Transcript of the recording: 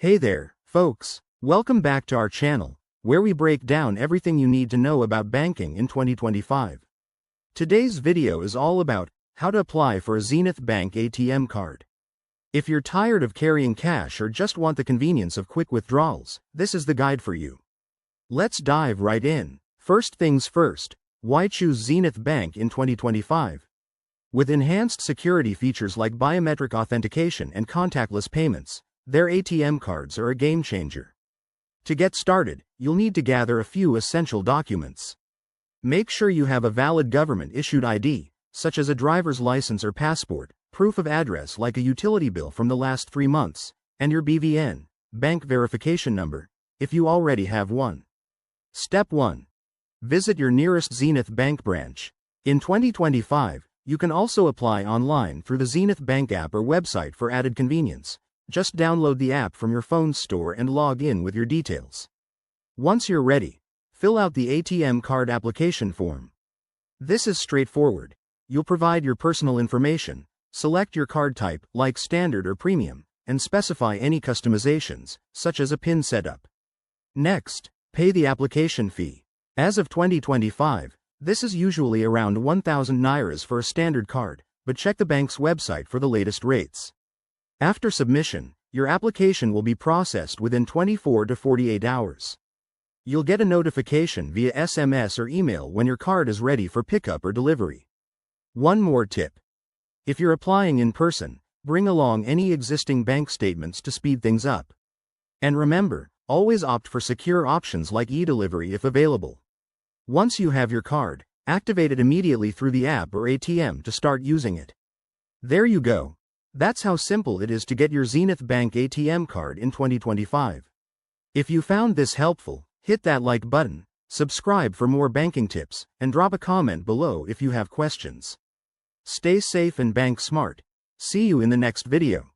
Hey there, folks. Welcome back to our channel, where we break down everything you need to know about banking in 2025. Today's video is all about how to apply for a Zenith Bank ATM card. If you're tired of carrying cash or just want the convenience of quick withdrawals, this is the guide for you. Let's dive right in. First things first, why choose Zenith Bank in 2025? With enhanced security features like biometric authentication and contactless payments, their ATM cards are a game changer. To get started, you'll need to gather a few essential documents. Make sure you have a valid government-issued ID, such as a driver's license or passport, proof of address like a utility bill from the last 3 months, and your BVN, bank verification number, if you already have one. Step 1. Visit your nearest Zenith Bank branch. In 2025, you can also apply online through the Zenith Bank app or website for added convenience. Just download the app from your phone store and log in with your details. Once you're ready, fill out the ATM card application form. This is straightforward. You'll provide your personal information, select your card type like standard or premium, and specify any customizations, such as a PIN setup. Next, pay the application fee. As of 2025, this is usually around 1,000 Nairas for a standard card, but check the bank's website for the latest rates. After submission, your application will be processed within 24 to 48 hours. You'll get a notification via SMS or email when your card is ready for pickup or delivery. One more tip. If you're applying in person, bring along any existing bank statements to speed things up. And remember, always opt for secure options like e-delivery if available. Once you have your card, activate it immediately through the app or ATM to start using it. There you go. That's how simple it is to get your Zenith Bank ATM card in 2025. If you found this helpful, hit that like button, subscribe for more banking tips, and drop a comment below if you have questions. Stay safe and bank smart. See you in the next video.